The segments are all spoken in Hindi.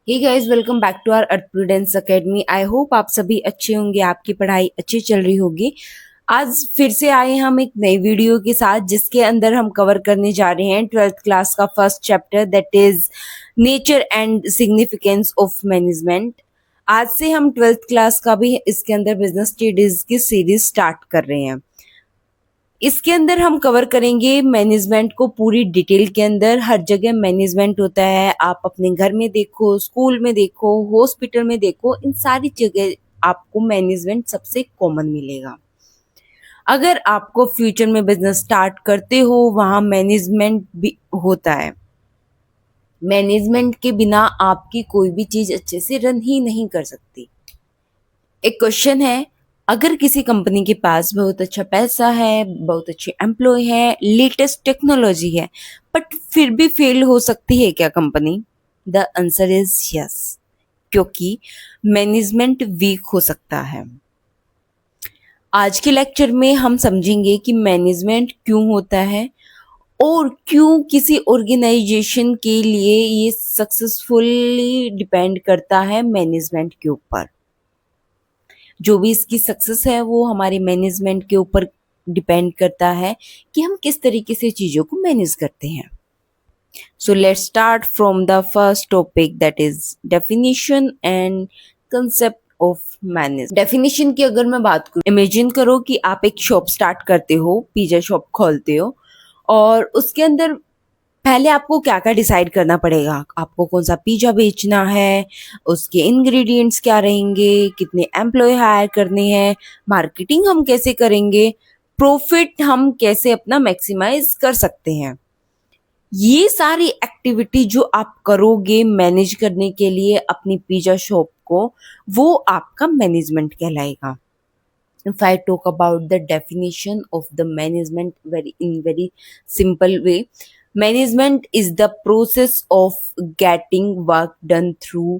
Hey guys, welcome back to our Arth prudence academy. I hope आप सभी अच्छे होंगे, आपकी पढ़ाई अच्छी चल रही होगी। आज फिर से आए हम एक नई वीडियो के साथ, जिसके अंदर हम कवर करने जा रहे हैं 12th क्लास का first chapter, that is nature and significance of management. आज से हम 12th क्लास का भी इसके अंदर बिजनेस स्टडीज की सीरीज स्टार्ट कर रहे हैं। इसके अंदर हम कवर करेंगे मैनेजमेंट को पूरी डिटेल के अंदर। हर जगह मैनेजमेंट होता है, आप अपने घर में देखो, स्कूल में देखो, हॉस्पिटल में देखो, इन सारी जगह आपको मैनेजमेंट सबसे कॉमन मिलेगा। अगर आपको फ्यूचर में बिजनेस स्टार्ट करते हो, वहां मैनेजमेंट भी होता है। मैनेजमेंट के बिना आपकी कोई भी चीज अच्छे से रन ही नहीं कर सकती। एक क्वेश्चन है, अगर किसी कंपनी के पास बहुत अच्छा पैसा है, बहुत अच्छे एम्प्लॉय है, लेटेस्ट टेक्नोलॉजी है, बट फिर भी फेल हो सकती है क्या company? The answer is yes, क्योंकि मैनेजमेंट वीक हो सकता है। आज के लेक्चर में हम समझेंगे कि मैनेजमेंट क्यों होता है और क्यों किसी ऑर्गेनाइजेशन के लिए ये सक्सेसफुली डिपेंड करता है मैनेजमेंट के ऊपर। जो भी इसकी सक्सेस है वो हमारे मैनेजमेंट के ऊपर डिपेंड करता है कि हम किस तरीके से चीजों को मैनेज करते हैं। So let's start from the first topic, that is definition and concept of manage. Definition की अगर मैं बात करूं, इमेजिन करो कि आप एक शॉप स्टार्ट करते हो, पिज्जा शॉप खोलते हो, और उसके अंदर पहले आपको क्या क्या डिसाइड करना पड़ेगा। आपको कौन सा पिज्जा बेचना है, उसके इंग्रेडिएंट्स क्या रहेंगे, कितने एम्प्लॉय हायर करने हैं, मार्केटिंग हम कैसे करेंगे, प्रॉफिट हम कैसे अपना मैक्सिमाइज कर सकते हैं। ये सारी एक्टिविटी जो आप करोगे मैनेज करने के लिए अपनी पिज्जा शॉप को, वो आपका मैनेजमेंट कहलाएगा। If I talk about the definition of the management very simple way, management is the process of getting work done through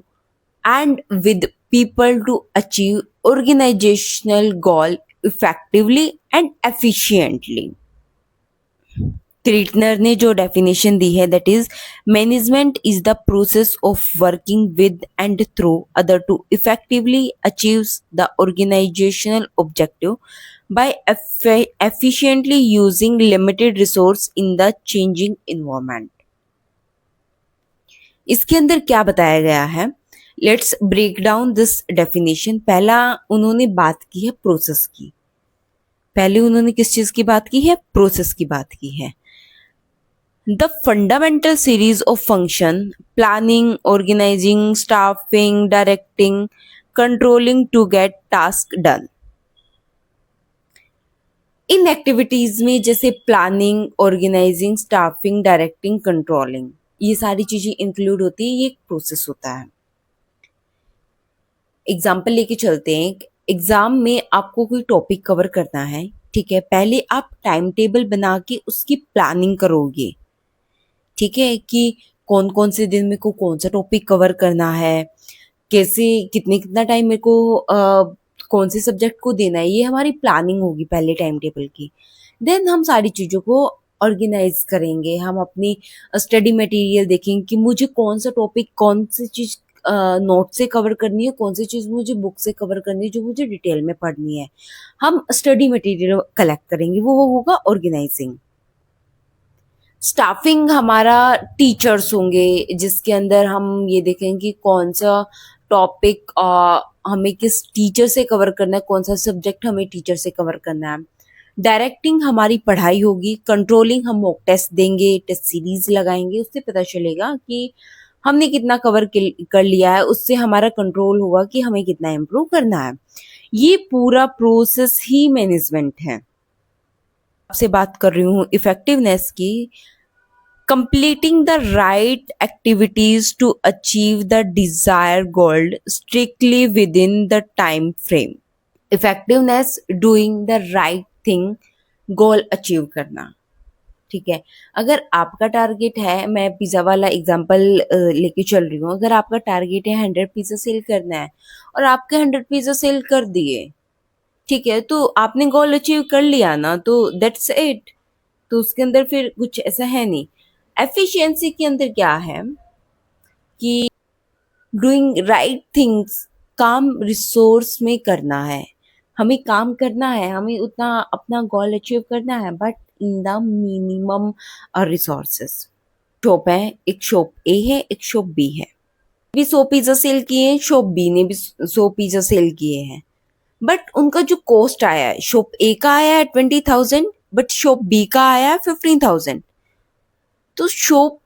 and with people to achieve organizational goal effectively and efficiently. क्रिटनर ने जो डेफिनेशन दी है, that is management is the process of working with and through other to effectively achieves the organisational objective by efficiently using limited resource in the changing environment। इसके अंदर क्या बताया गया है, let's break down this definition. पहला उन्होंने बात की है प्रोसेस की। पहले उन्होंने किस चीज की बात की है? प्रोसेस की बात की है। The fundamental series of function planning, organizing, staffing, directing, controlling to get task done। इन एक्टिविटीज में जैसे planning, organising, staffing, directing, controlling, ये सारी चीजें इंक्लूड होती है। ये एक प्रोसेस होता है। एग्जाम्पल लेके चलते हैं। एग्जाम में आपको कोई टॉपिक कवर करना है, ठीक है, पहले आप टाइम टेबल बना के उसकी प्लानिंग करोगे, ठीक है, कि कौन कौन से दिन मेरे को कौन सा टॉपिक कवर करना है, कैसे कितना टाइम मेरे को कौन से सब्जेक्ट को देना है। ये हमारी प्लानिंग होगी पहले टाइम टेबल की। देन हम सारी चीज़ों को ऑर्गेनाइज करेंगे। हम अपनी स्टडी मटेरियल देखेंगे कि मुझे कौन सा टॉपिक, कौन सी चीज़ नोट से कवर करनी है, कौन सी चीज़ मुझे बुक से कवर करनी है जो मुझे डिटेल में पढ़नी है। हम स्टडी मटेरियल कलेक्ट करेंगे, वो होगा ऑर्गेनाइजिंग। स्टाफिंग हमारा टीचर्स होंगे, जिसके अंदर हम ये देखेंगे कि कौन सा टॉपिक हमें किस टीचर से कवर करना है, कौन सा सब्जेक्ट हमें टीचर से कवर करना है। डायरेक्टिंग हमारी पढ़ाई होगी। कंट्रोलिंग हम मॉक टेस्ट देंगे, टेस्ट सीरीज लगाएंगे, उससे पता चलेगा कि हमने कितना कवर कर लिया है, उससे हमारा कंट्रोल होगा कि हमें कितना इम्प्रूव करना है। ये पूरा प्रोसेस ही मैनेजमेंट है। आपसे बात कर रही हूँ इफेक्टिवनेस की। Completing the right activities to achieve the desire goal strictly within the time frame. Effectiveness, doing the right thing, goal achieve करना, ठीक है। अगर आपका टारगेट है, मैं पिज्जा वाला एग्जांपल लेके चल रही हूँ, अगर आपका टारगेट है 100 पिज्जा सेल करना है और आपके 100 पिज्जा सेल कर दिए, ठीक है, तो आपने गोल अचीव कर लिया ना, तो दैट्स इट। तो उसके अंदर फिर कुछ ऐसा है नहीं। एफिशिएंसी के अंदर क्या है कि डूइंग राइट थिंग्स, काम रिसोर्स में करना है, हमें काम करना है, हमें उतना अपना गोल अचीव करना है, but in the minimum resources. Shop है, एक शॉप ए है, एक शॉप बी है, भी 100 पिज्जा सेल किए हैं, शॉप बी ने भी 100 पिज्जा सेल किए हैं, बट उनका जो कॉस्ट आया है, शॉप ए का आया है 20,000, बट शॉप बी का आया है 15,000। तो शॉप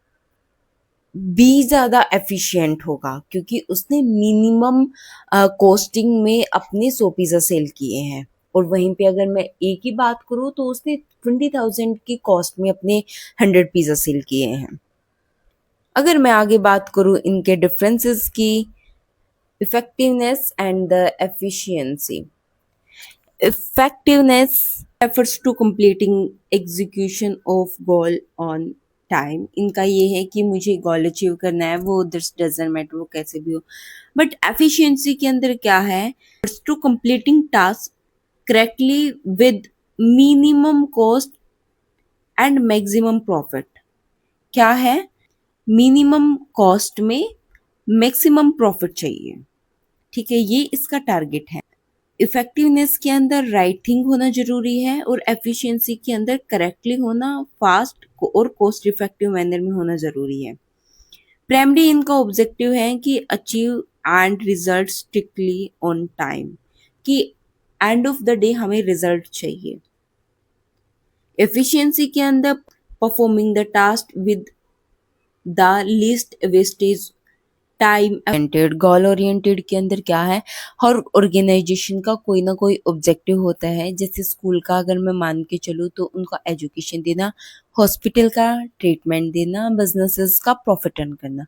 बी ज्यादा एफिशिएंट होगा क्योंकि उसने मिनिमम कॉस्टिंग में अपने 100 पिज्जा सेल किए हैं। और वहीं पे अगर मैं ए की बात करूँ तो उसने 20,000 की कॉस्ट में अपने 100 पिज्जा सेल किए हैं। अगर मैं आगे बात करूँ इनके डिफरेंसेस की, effectiveness and the efficiency. Effectiveness refers to completing execution of goal on time. इनका ये है कि मुझे गोल अचीव करना है, वो दिस डजंट मैटर वो कैसे भी हो। बट एफिशिएंसी के अंदर क्या है, to completing task correctly with minimum cost and maximum profit. क्या है, मिनिमम कॉस्ट में मैक्सिमम प्रॉफिट चाहिए, ठीक है, ये इसका टारगेट है। इफेक्टिवनेस के अंदर राइट थिंग होना जरूरी है और एफिशिएंसी के अंदर करेक्टली होना, फास्ट और कॉस्ट इफेक्टिव मैनर में होना जरूरी है। प्राइमरी इनका ऑब्जेक्टिव है कि achieve and result strictly on time, कि एंड ऑफ द डे हमें रिजल्ट चाहिए। एफिशिएंसी के अंदर performing the task with the least wastage time oriented. Goal oriented के अंदर क्या है, हर ऑर्गेनाइजेशन का कोई ना कोई ऑब्जेक्टिव होता है। जैसे स्कूल का अगर मैं मान के चलूँ तो उनका एजुकेशन देना, हॉस्पिटल का ट्रीटमेंट देना, बिजनेसेस का प्रॉफिट अर्न करना।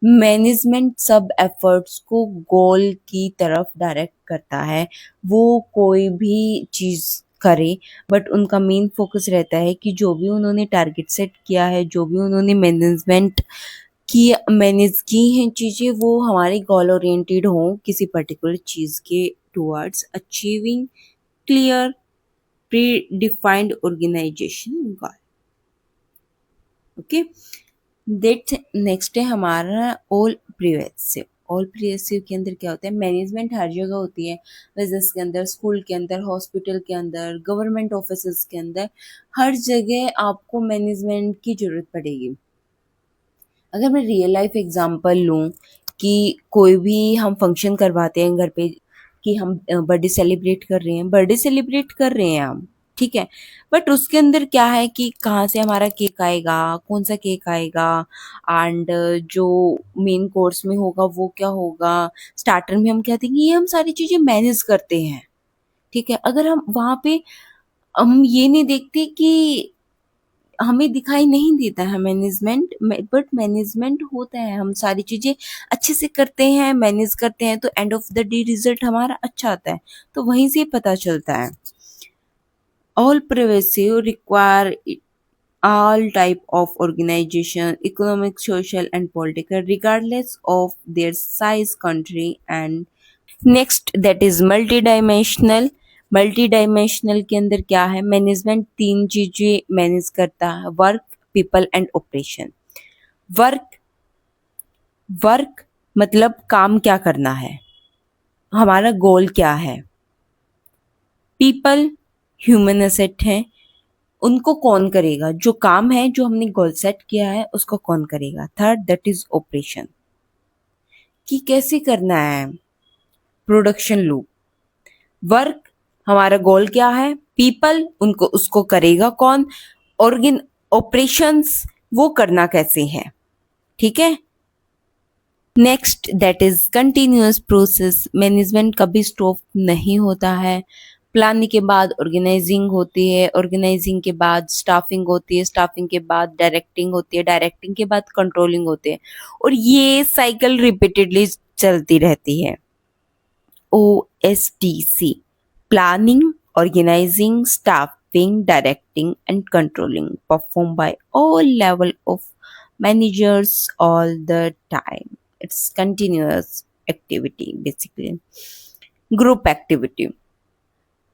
मैनेजमेंट सब एफर्ट्स को गोल की तरफ डायरेक्ट करता है, वो कोई भी चीज़ करे, बट उनका मेन फोकस रहता है कि जो भी उन्होंने टारगेट सेट किया है, जो भी उन्होंने मैनेजमेंट कि मैनेज की हैं चीज़ें, वो हमारे गोल ओरिएंटेड हों किसी पर्टिकुलर चीज़ के towards achieving clear pre defined organisation goal. Okay, that next है हमारा ऑल प्रिवेसिव। ऑल प्रिवेसिव के अंदर क्या होता है, मैनेजमेंट हर जगह होती है, बिजनेस के अंदर, स्कूल के अंदर, हॉस्पिटल के अंदर, गवर्नमेंट ऑफिस के अंदर, हर जगह आपको मैनेजमेंट की जरूरत पड़ेगी। अगर मैं रियल लाइफ एग्जांपल लूँ कि कोई भी हम फंक्शन करवाते हैं घर पे, कि हम बर्थडे सेलिब्रेट कर रहे हैं, बर्थडे सेलिब्रेट कर रहे हैं हम, ठीक है, बट उसके अंदर क्या है कि कहाँ से हमारा केक आएगा, कौन सा केक आएगा, एंड जो मेन कोर्स में होगा वो क्या होगा, स्टार्टर में हम क्या देंगे, ये हम सारी चीज़ें मैनेज करते हैं, ठीक है। अगर हम वहाँ पे हम ये नहीं देखते कि हमें दिखाई नहीं देता है मैनेजमेंट, बट मैनेजमेंट होता है, हम सारी चीज़ें अच्छे से करते हैं, मैनेज करते हैं, तो end of the day result हमारा अच्छा आता है, तो वहीं से पता चलता है। All pervasive require all type of organization, economic, social and political, regardless of their size, country and next that is multi dimensional. Multi dimensional के अंदर क्या है, मैनेजमेंट तीन चीजें मैनेज करता है, work, people and operation. Work, work मतलब काम क्या करना है, हमारा गोल क्या है। पीपल ह्यूमन एसेट है, उनको कौन करेगा, जो काम है जो हमने गोल सेट किया है उसको कौन करेगा। थर्ड दैट इज ऑपरेशन, कि कैसे करना है, प्रोडक्शन लूप। वर्क हमारा गोल क्या है, पीपल उनको उसको करेगा कौन, ऑर्गन ऑपरेशंस वो करना कैसे है, ठीक है। Next that is continuous process, management कभी स्टॉप नहीं होता है। प्लानिंग के बाद ऑर्गेनाइजिंग होती है, ऑर्गेनाइजिंग के बाद स्टाफिंग होती है, स्टाफिंग के बाद डायरेक्टिंग होती है, डायरेक्टिंग के बाद कंट्रोलिंग होती है, और ये साइकिल रिपीटेडली चलती रहती है। OSDC, planning, organizing, staffing, directing and controlling, performed by all level of managers all the time. It's continuous activity basically. Group activity,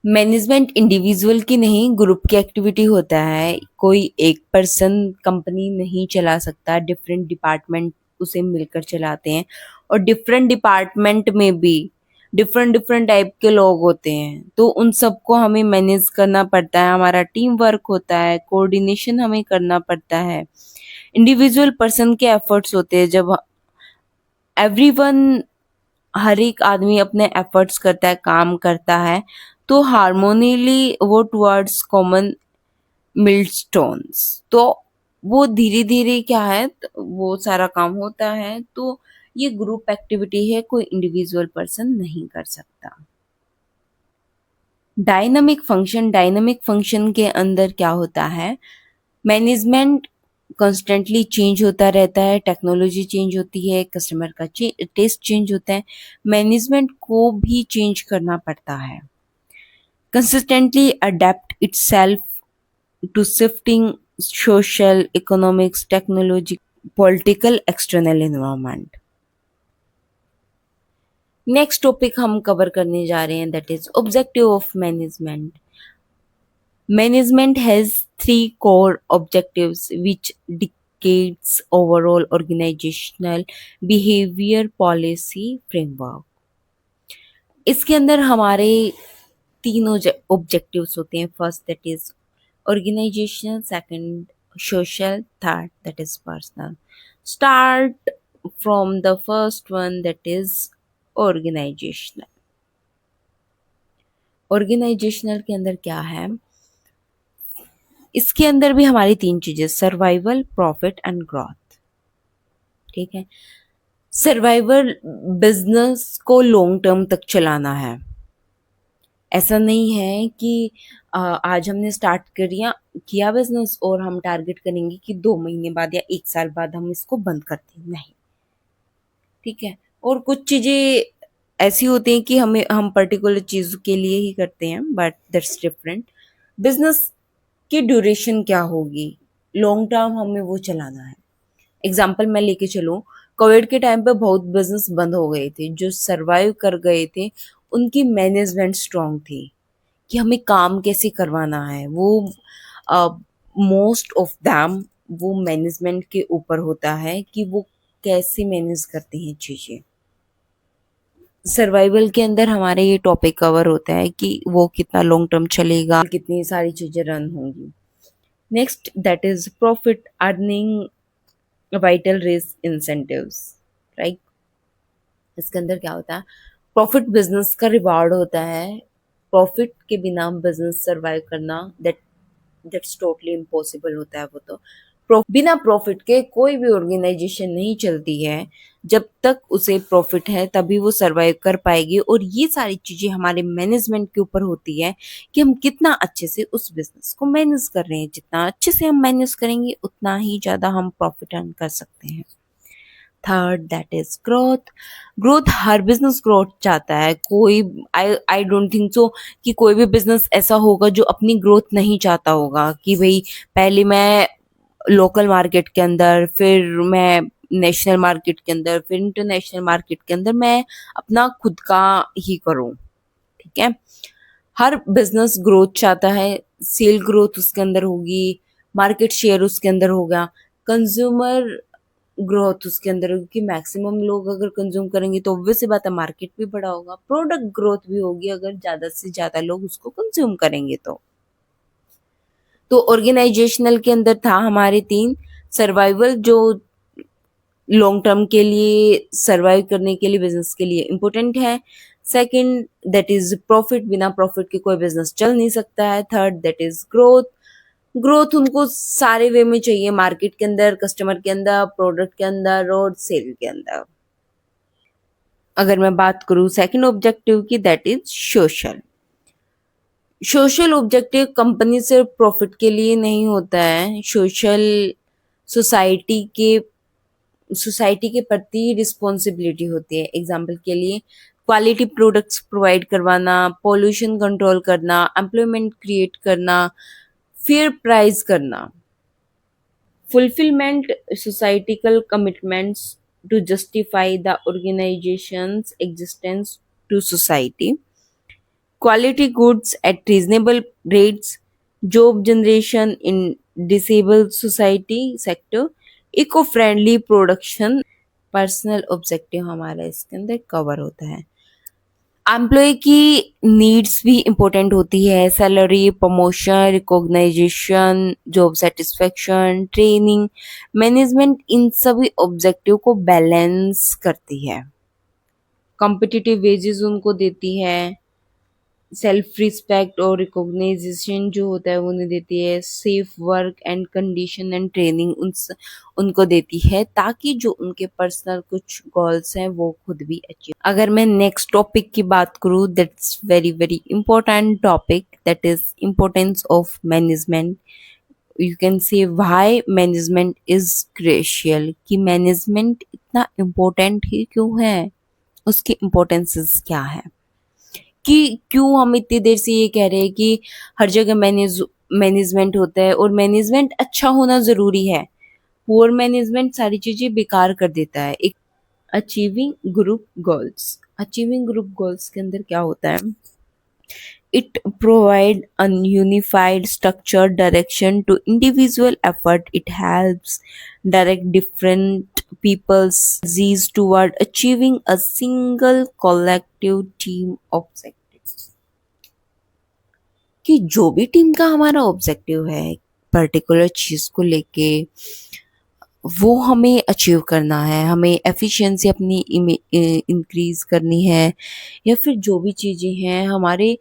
management individual की नहीं, ग्रुप की एक्टिविटी होता है। कोई एक पर्सन कंपनी नहीं चला सकता, डिफरेंट डिपार्टमेंट उसे मिलकर चलाते हैं, और डिफरेंट डिपार्टमेंट में भी डिफरेंट डिफरेंट टाइप के लोग होते हैं, तो उन सबको हमें मैनेज करना पड़ता है, हमारा टीम वर्क होता है, कोऑर्डिनेशन हमें करना पड़ता है, इंडिविजुअल पर्सन के एफर्ट्स होते हैं। जब एवरीवन, हर एक आदमी अपने एफर्ट्स करता है, काम करता है, तो हार्मोनीली वो टुवर्ड्स कॉमन मिलस्टोन्स, तो वो धीरे धीरे क्या है, वो सारा काम होता है। तो ये ग्रुप एक्टिविटी है, कोई इंडिविजुअल पर्सन नहीं कर सकता। डायनामिक फंक्शन के अंदर क्या होता है, मैनेजमेंट कॉन्स्टेंटली चेंज होता रहता है, टेक्नोलॉजी चेंज होती है, कस्टमर का टेस्ट चेंज होता है, मैनेजमेंट को भी चेंज करना पड़ता है, consistently adapt itself to shifting social, economics, technology, political, external environment. Next topic हम कवर करने जा रहे हैं, that is objective of management. Management has 3 core objectives which dictates overall organizational behavior policy framework. इसके अंदर हमारे 3 ऑब्जेक्टिव्स होते हैं. First that is organizational, second social, third that is personal. Start from the first one, that is organizational. Organizational के अंदर क्या है, इसके अंदर भी हमारी 3 चीजें, सर्वाइवल, प्रॉफिट एंड ग्रोथ. ठीक है, सर्वाइवल, बिजनेस को लॉन्ग टर्म तक चलाना है. ऐसा नहीं है कि आज हमने स्टार्ट किया बिजनेस और हम टारगेट करेंगे कि 2 महीने बाद या 1 साल बाद हम इसको बंद करते हैं, नहीं. ठीक है, और कुछ चीजें ऐसी होती हैं कि हम पर्टिकुलर चीज के लिए ही करते हैं, बट दैट्स डिफरेंट. बिजनेस की ड्यूरेशन क्या होगी, लॉन्ग टर्म हमें वो चलाना है. एग्जाम्पल मैं लेके चलूं, कोविड के टाइम पे बहुत बिजनेस बंद हो गए थे. जो सरवाइव कर गए थे उनकी मैनेजमेंट स्ट्रांग थी कि हमें काम कैसे करवाना है. वो मोस्ट ऑफ दैम वो मैनेजमेंट के ऊपर होता है कि वो कैसे मैनेज करते हैं चीजें. सर्वाइवल के अंदर हमारे ये टॉपिक कवर होता है कि वो कितना लॉन्ग टर्म चलेगा, कितनी सारी चीजें रन होंगी. Next that is profit earning vital risk incentives, right. इसके अंदर क्या होता है, प्रॉफिट बिजनेस का रिवार्ड होता है. प्रॉफिट के बिना बिजनेस सरवाइव करना दैट्स टोटली इम्पॉसिबल होता है. वो तो बिना प्रॉफिट के कोई भी ऑर्गेनाइजेशन नहीं चलती है. जब तक उसे प्रॉफिट है तभी वो सरवाइव कर पाएगी. और ये सारी चीजें हमारे मैनेजमेंट के ऊपर होती है कि हम कितना अच्छे से उस बिजनेस को मैनेज कर रहे हैं. जितना अच्छे से हम मैनेज करेंगे उतना ही ज्यादा हम प्रॉफिट अर्न कर सकते हैं. Third that is growth. Her business growth चाहता है. कोई आई डोंट थिंक सो कि कोई भी बिजनेस ऐसा होगा जो अपनी ग्रोथ नहीं चाहता होगा कि भाई पहले मैं लोकल मार्केट के अंदर, फिर मैं नेशनल मार्केट के अंदर, फिर इंटरनेशनल मार्केट के अंदर मैं अपना खुद का ही करूं. ठीक है, हर बिजनेस ग्रोथ चाहता है. सेल ग्रोथ उसके अंदर होगी, मार्केट शेयर उसके अंदर होगा, कंज्यूमर ग्रोथ उसके अंदर होगी कि मैक्सिमम लोग अगर कंज्यूम करेंगे तो ऑब्वियस सी बात है मार्केट भी बड़ा होगा. प्रोडक्ट ग्रोथ भी होगी अगर ज्यादा से ज्यादा लोग उसको कंज्यूम करेंगे. तो ऑर्गेनाइजेशनल के अंदर था हमारे 3, सर्वाइवल जो लॉन्ग टर्म के लिए सर्वाइव करने के लिए बिजनेस के लिए इम्पोर्टेंट है. सेकंड दैट इज प्रॉफिट, बिना प्रॉफिट के कोई बिजनेस चल नहीं सकता है. थर्ड दैट इज ग्रोथ उनको सारे वे में चाहिए, मार्केट के अंदर, कस्टमर के अंदर, प्रोडक्ट के अंदर और सेल के अंदर. अगर मैं बात करूं सेकंड ऑब्जेक्टिव की, that is social objective company सिर्फ प्रॉफिट के लिए नहीं होता है. सोसाइटी के प्रति रिस्पॉन्सिबिलिटी होती है. एग्जाम्पल के लिए क्वालिटी प्रोडक्ट्स प्रोवाइड करवाना, पॉल्यूशन कंट्रोल करना, एम्प्लॉयमेंट क्रिएट करना, फेयर प्राइस करना. Fulfilment societal commitments to justify the organisations existence to society. Quality goods at reasonable rates, job generation in disabled society sector, eco-friendly production. Personal objective हमारा इसके अंदर कवर होता है। एम्प्लॉय की नीड्स भी इम्पोर्टेंट होती है, salary, promotion, recognization, job satisfaction, training. Management इन सभी ऑब्जेक्टिव को बैलेंस करती है, कॉम्पिटिटिव वेजेस उनको देती है, सेल्फ रिस्पेक्ट और रिकॉग्नाइजेशन जो होता है वो उन्हें देती है, safe work and condition and training उनको देती है, ताकि जो उनके पर्सनल कुछ गोल्स हैं वो खुद भी अचीव। अगर मैं नेक्स्ट टॉपिक की बात करूँ, that's very very important topic, that is importance of management. You can say why management is crucial, कि मैनेजमेंट इतना इम्पोर्टेंट ही क्यों है, उसकी इम्पोर्टेंसेस क्या है, कि क्यों हम इतनी देर से ये कह रहे हैं कि हर जगह मैनेजमेंट होता है और मैनेजमेंट अच्छा होना ज़रूरी है। पुअर मैनेजमेंट सारी चीज़ें बेकार कर देता है। एक achieving group goals, achieving group goals के अंदर क्या होता है, it provide a unified structure direction to individual effort. It helps direct different people's energies toward achieving a single collective team objective, कि जो भी टीम का हमारा ऑब्जेक्टिव है पर्टिकुलर चीज को लेके, वो हमें अचीव करना है, हमें एफिशिएंसी अपनी इंक्रीज करनी है, या फिर जो भी चीज़ें हैं हमारे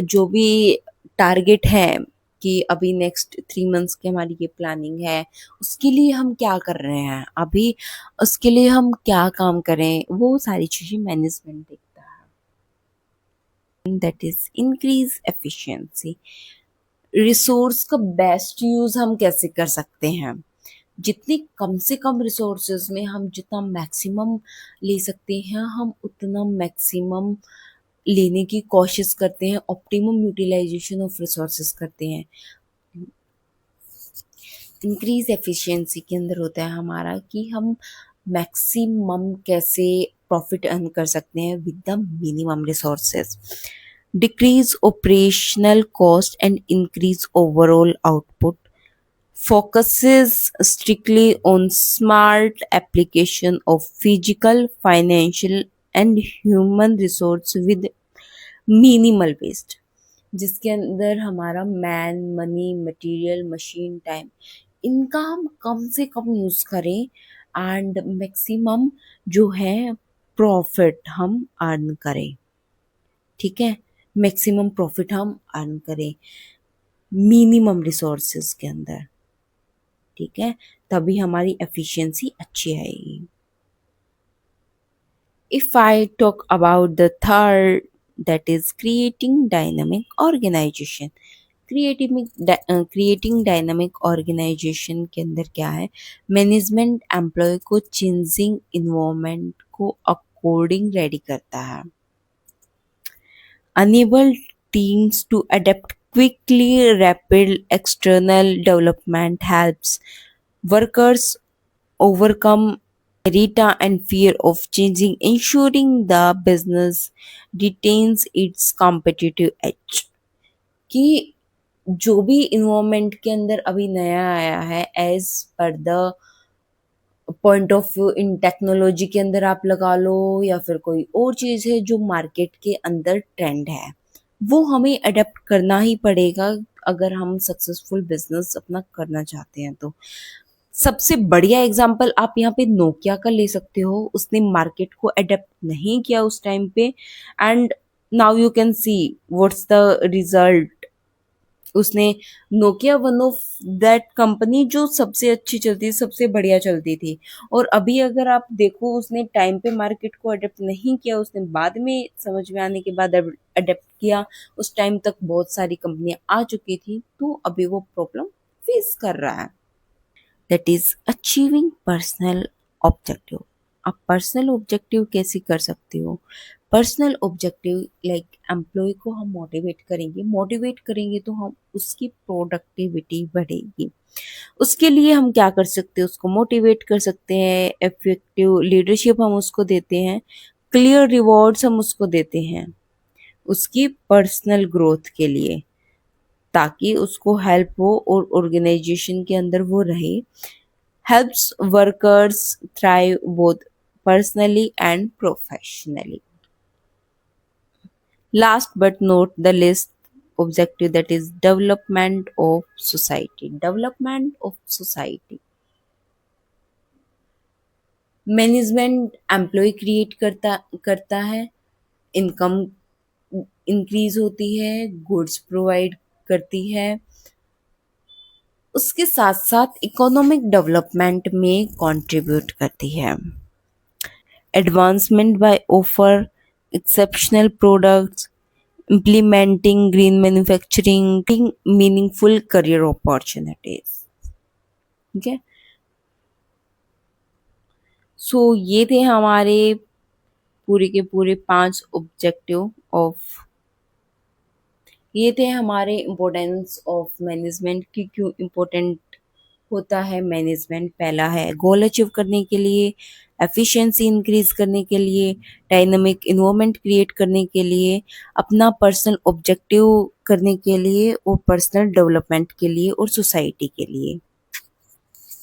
जो भी टारगेट है, कि अभी नेक्स्ट 3 मंथ्स की हमारी ये प्लानिंग है, उसके लिए हम क्या कर रहे हैं अभी, उसके लिए हम क्या काम करें, वो सारी चीज़ें मैनेजमेंट देखता है। That is increase efficiency. Resource का बेस्ट यूज हम कैसे कर सकते हैं, जितनी कम से कम रिसोर्सेज में हम जितना मैक्सिमम ले सकते हैं, हम उतना मैक्सिमम लेने की कोशिश करते हैं, ऑप्टिमम यूटिलाइजेशन ऑफ रिसोर्सेज करते हैं। इंक्रीज एफिशिएंसी के अंदर होता है हमारा कि हम मैक्सिमम कैसे प्रॉफिट अर्न कर सकते हैं with the minimum resources, decrease operational cost and increase overall output, focuses strictly on smart application of physical, financial and human resource with minimal waste, जिसके अंदर हमारा man, money, material, machine, time, इनका हम कम से कम यूज करें एंड मैक्सिमम जो है प्रॉफिट हम अर्न करें। ठीक है, मैक्सिमम प्रॉफिट हम अर्न करें मिनिमम रिसोर्सेज के अंदर। ठीक है, तभी हमारी एफिशिएंसी अच्छी आएगी। If I talk about the third, that is creating dynamic organisation. Creating dynamic organisation के अंदर क्या है, मैनेजमेंट एम्प्लॉय को चेंजिंग इन्वायरमेंट को अकॉर्डिंग रेडी करता है, enable teams to adapt quickly, rapid external development helps workers overcome irrita and fear of changing, ensuring the business retains its competitive edge। कि जो भी इन्वायरमेंट के अंदर अभी नया आया है, as per the point of view in technology के अंदर आप लगा लो, या फिर कोई और चीज़ है जो मार्केट के अंदर ट्रेंड है, वो हमें अडेप्ट करना ही पड़ेगा अगर हम सक्सेसफुल बिजनेस अपना करना चाहते हैं। तो सबसे बढ़िया एग्जांपल आप यहाँ पे नोकिया का ले सकते हो, उसने मार्केट को अडेप्ट नहीं किया उस टाइम पे, and now you can see what's the result. उसने Nokia one of that company जो सबसे अच्छी चलती, सबसे बढ़िया चलती थी, और अभी अगर आप देखो उसने टाइम पे मार्केट को अडेप्ट नहीं किया, उसने बाद में समझ में आने के बाद अडेप्ट किया, उस टाइम तक बहुत सारी कंपनियां आ चुकी थी, तो अभी वो प्रॉब्लम फेस कर रहा है। That is achieving personal objective. आप पर्सनल ऑब्जेक्टिव कैसे कर सकते हो, पर्सनल ऑब्जेक्टिव लाइक एम्प्लॉय को हम मोटिवेट करेंगे तो हम उसकी प्रोडक्टिविटी बढ़ेगी। उसके लिए हम क्या कर सकते हैं, उसको मोटिवेट कर सकते हैं, इफेक्टिव लीडरशिप हम उसको देते हैं, क्लियर रिवॉर्ड्स हम उसको देते हैं उसकी पर्सनल ग्रोथ के लिए, ताकि उसको हेल्प हो और ऑर्गेनाइजेशन के अंदर वो रहे। Helps workers thrive both personally and professionally. Last but not the least objective, that is development of society. Development of society. Management employ create करता है, इनकम इंक्रीज होती है, गुड्स प्रोवाइड करती है, उसके साथ साथ इकोनॉमिक डेवलपमेंट में कंट्रीब्यूट करती है. Advancement by offer exceptional products, implementing green manufacturing, meaningful career opportunities. ठीक है, सो ये थे हमारे पूरे के पूरे 5 ऑब्जेक्टिव ऑफ, ये थे हमारे इम्पोर्टेंस ऑफ मैनेजमेंट की, क्यों इम्पोर्टेंट होता है मैनेजमेंट. पहला है गोल अचीव करने के लिए, एफिशिएंसी इंक्रीज करने के लिए, डायनामिक इन्वायरमेंट क्रिएट करने के लिए, अपना पर्सनल ऑब्जेक्टिव करने के लिए और पर्सनल डेवलपमेंट के लिए और सोसाइटी के लिए.